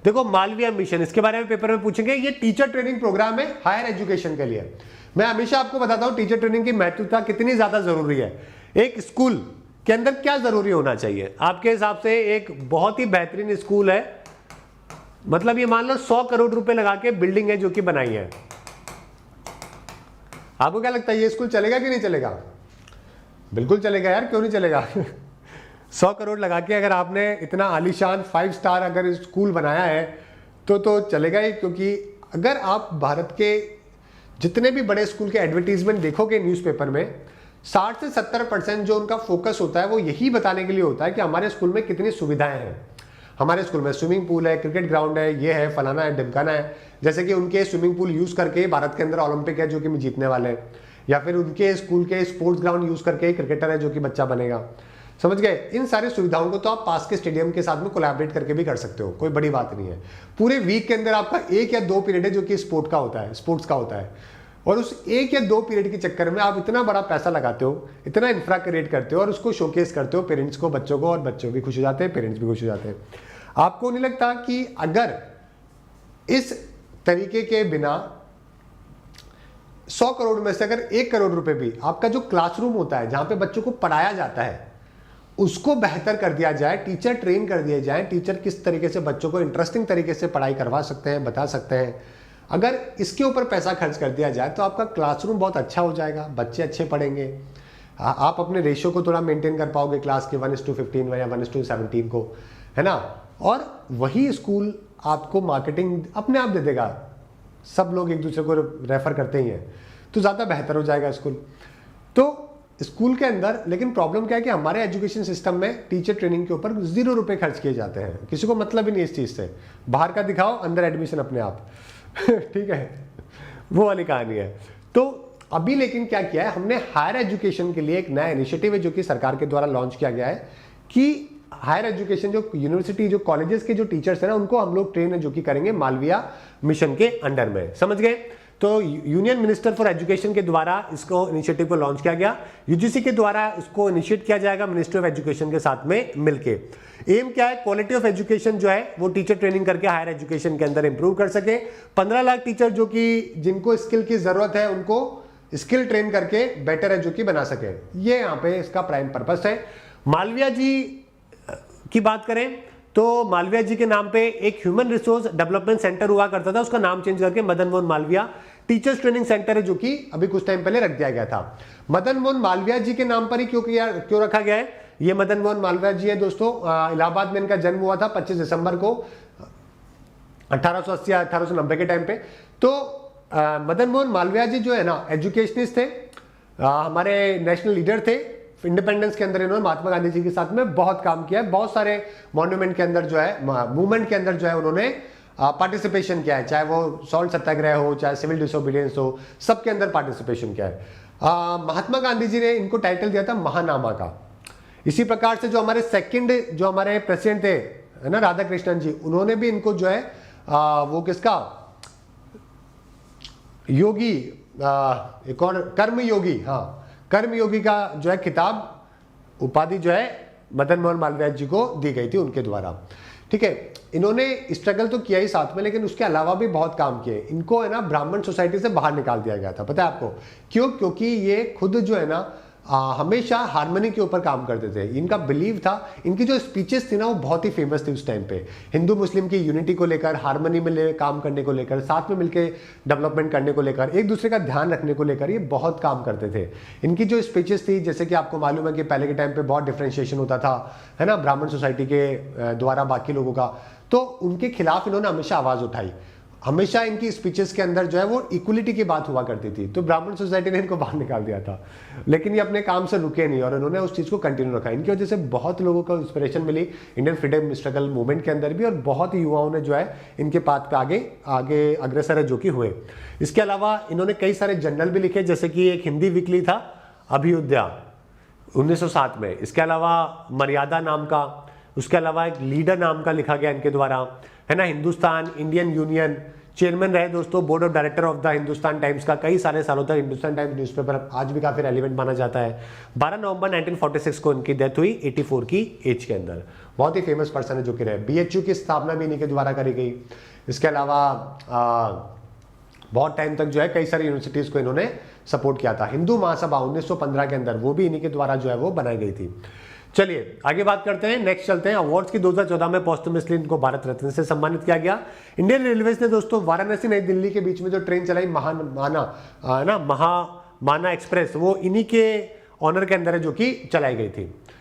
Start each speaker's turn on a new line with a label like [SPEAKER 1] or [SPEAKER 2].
[SPEAKER 1] देखो मालवीय मिशन, इसके बारे में पेपर में पूछेंगे। ये टीचर ट्रेनिंग प्रोग्राम है हायर एजुकेशन के लिए। मैं हमेशा आपको बताता हूं टीचर ट्रेनिंग की महत्वता कितनी ज्यादा जरूरी है। एक स्कूल के अंदर क्या जरूरी होना चाहिए आपके हिसाब से? एक बहुत ही बेहतरीन स्कूल है, मतलब ये मान लो 100 करोड़ रुपए लगा के बिल्डिंग है जो कि बनाई है। आपको क्या लगता है ये स्कूल चलेगा कि नहीं चलेगा? बिल्कुल चलेगा यार, क्यों नहीं चलेगा? 100 करोड़ लगा के अगर आपने इतना आलीशान 5 स्टार अगर स्कूल बनाया है तो चलेगा ही। क्योंकि अगर आप भारत के जितने भी बड़े स्कूल के एडवर्टीजमेंट देखोगे न्यूज़पेपर में, 60 से 70% जो उनका फोकस होता है वो यही बताने के लिए होता है कि हमारे स्कूल में कितनी सुविधाएं हैं। हमारे स्कूल में स्विमिंग पूल है, क्रिकेट ग्राउंड है, ये है, फलाना है, ढिमकाना है। जैसे कि उनके स्विमिंग पूल यूज करके भारत के अंदर ओलंपिक है जो कि जीतने वाले हैं, या फिर उनके स्कूल के स्पोर्ट्स ग्राउंड यूज करके क्रिकेटर है जो कि बच्चा बनेगा। समझ गए? इन सारी सुविधाओं को तो आप पास के स्टेडियम के साथ में कोलैबोरेट करके भी कर सकते हो, कोई बड़ी बात नहीं है। पूरे वीक के अंदर आपका 1 या 2 पीरियड है जो कि स्पोर्ट्स का होता है, और उस 1 या 2 पीरियड के चक्कर में आप इतना बड़ा पैसा लगाते हो, इतना इंफ्रा क्रिएट करते हो और उसको शोकेस करते हो पेरेंट्स को, बच्चों को, और बच्चों भी खुश हो जाते हैं, पेरेंट्स भी खुश हो जाते हैं। आपको नहीं लगता कि अगर इस तरीके के बिना 100 करोड़ में से अगर 1 करोड़ रुपए भी आपका जो क्लासरूम होता है जहां पे बच्चों को पढ़ाया जाता है उसको बेहतर कर दिया जाए, टीचर ट्रेन कर दिए जाए, टीचर किस तरीके से बच्चों को इंटरेस्टिंग तरीके से पढ़ाई करवा सकते हैं, बता सकते हैं, अगर इसके ऊपर पैसा खर्च कर दिया जाए तो आपका क्लासरूम बहुत अच्छा हो जाएगा, बच्चे अच्छे पढ़ेंगे, आप अपने रेशियो को थोड़ा मेंटेन कर पाओगे क्लास के 1:15 या 1:17 को, है ना। और वही स्कूल आपको मार्केटिंग अपने आप दे देगा, सब लोग एक दूसरे को रेफर करते ही हैं, तो ज़्यादा बेहतर हो जाएगा स्कूल। तो स्कूल के अंदर लेकिन प्रॉब्लम क्या है कि हमारे एजुकेशन सिस्टम में टीचर ट्रेनिंग के ऊपर 0 रुपए खर्च किए जाते हैं, किसी को मतलब ही नहीं इस चीज़ से। बाहर का दिखाओ, अंदर एडमिशन अपने आप। ठीक है, वो वाली कहानी है। तो अभी लेकिन क्या किया है हमने, हायर एजुकेशन के लिए एक नया इनिशिएटिव है जो कि सरकार के द्वारा लॉन्च किया गया है कि हायर एजुकेशन जो यूनिवर्सिटी जो कॉलेजेस के जो टीचर्स हैं ना उनको हम लोग ट्रेन जो कि करेंगे मालवीय मिशन के अंडर में। समझ गए? तो यूनियन मिनिस्टर फॉर एजुकेशन के द्वारा इसको इनिशिएटिव को लॉन्च किया गया, यूजीसी के द्वारा इसको इनिशिएट किया जाएगा मिनिस्ट्री ऑफ एजुकेशन के साथ में मिलके। एम क्या है? क्वालिटी ऑफ एजुकेशन जो है वो टीचर ट्रेनिंग करके हायर एजुकेशन के अंदर इंप्रूव कर सके। 15 लाख टीचर जो कि जिनको स्किल की जरूरत है उनको स्किल ट्रेन करके बेटर है जो कि बना सके, ये यहाँ पे इसका प्राइम पर्पस है। मालवीय जी की बात करें तो मालवीय जी के नाम पे एक ह्यूमन रिसोर्स डेवलपमेंट सेंटर हुआ करता था, उसका नाम चेंज करके Madan Mohan Malviya teachers training centre है जो कि अभी कुछ टाइम पहले रख दिया गया था। मदन मोहन मालवीय जी के नाम पर ही क्यों रखा गया है? ये मदन मोहन मालवीय जी है दोस्तों, इलाहाबाद में इनका जन्म हुआ था 25 दिसंबर को 1880 या 1890 के टाइम पे। तो मदन मोहन मालवीय जी जो है ना एजुकेशनिस्ट थे, हमारे नेशनल लीडर थे। इंडिपेंडेंस के अंदर इन्होंने महात्मा गांधी जी के साथ में बहुत काम किया है, बहुत सारे मॉन्यूमेंट के अंदर जो है, मूवमेंट के अंदर जो है उन्होंने पार्टिसिपेशन किया है, चाहे वो सॉल्ट सत्याग्रह हो, चाहे सिविल डिसोबीडियंस हो, सबके अंदर पार्टिसिपेशन किया है। महात्मा गांधी जी ने इनको टाइटल दिया था महानामा का। इसी प्रकार से जो हमारे सेकंड जो हमारे प्रेसिडेंट थे, है ना, राधा कृष्णन जी, उन्होंने भी इनको जो है वो किसका योगी, एक और कर्मयोगी, हाँ कर्मयोगी का जो है खिताब उपाधि जो है मदन मोहन मालवीय जी को दी गई थी उनके द्वारा। ठीक है, इन्होंने स्ट्रगल तो किया ही साथ में, लेकिन उसके अलावा भी बहुत काम किए। इनको है ना ब्राह्मण सोसाइटी से बाहर निकाल दिया गया था, पता है आपको क्यों? क्योंकि ये खुद जो है ना हमेशा हार्मनी के ऊपर काम करते थे। इनका बिलीव था, इनकी जो स्पीचेस थी ना वो बहुत ही फेमस थी उस टाइम पे, हिंदू मुस्लिम की यूनिटी को लेकर, हार्मनी में काम करने को लेकर, साथ में मिलकर डेवलपमेंट करने को लेकर, एक दूसरे का ध्यान रखने को लेकर ये बहुत काम करते थे। इनकी जो स्पीचेस थी, जैसे कि आपको मालूम है कि पहले के टाइम पे बहुत डिफ्रेंशिएशन होता था, है ना, ब्राह्मण सोसाइटी के द्वारा बाकी लोगों का, तो उनके खिलाफ इन्होंने हमेशा आवाज उठाई। हमेशा इनकी स्पीचेस के अंदर जो है वो इक्वलिटी की बात हुआ करती थी। तो ब्राह्मण सोसाइटी ने इनको बाहर निकाल दिया था, लेकिन ये अपने काम से रुके नहीं और इन्होंने उस चीज़ को कंटिन्यू रखा। इनकी वजह से बहुत लोगों को इंस्पिरेशन मिली इंडियन फ्रीडम स्ट्रगल मूवमेंट के अंदर भी, और बहुत युवाओं ने जो है इनके पाथ पे आगे अग्रसर है जो कि हुए। इसके अलावा इन्होंने कई सारे जर्नल भी लिखे, जैसे कि एक हिंदी वीकली था अभ्युदय 1907 में, इसके अलावा मर्यादा नाम का, उसके अलावा एक लीडर नाम का लिखा गया इनके द्वारा, है ना, हिंदुस्तान, इंडियन यूनियन, चेयरमैन रहे दोस्तों board of director of the Hindustan times का कई सारे सालों तक। हिंदुस्तान टाइम्स न्यूज़पेपर आज भी काफी रेलिवेंट माना जाता है। 12 नवंबर 1946 को उनकी डेथ हुई 84 की एज के अंदर। बहुत ही फेमस पर्सन है जो कि रहे। बीएचयू की स्थापना भी इन्हीं के द्वारा करी गई। इसके अलावा बहुत टाइम तक जो है कई सारी यूनिवर्सिटीज को इन्होंने सपोर्ट किया था। हिंदू महासभा 1915 के अंदर वो भी इन्हीं के द्वारा जो है वो बनाई गई थी। चलिए आगे बात करते हैं, नेक्स्ट चलते हैं। अवार्ड्स की 2014 में पोस्टमसली इनको भारत रत्न से सम्मानित किया गया। इंडियन रेलवेज ने दोस्तों वाराणसी नई दिल्ली के बीच में जो ट्रेन चलाई महामाना एक्सप्रेस, वो इन्हीं के ऑनर के अंदर है जो कि चलाई गई थी।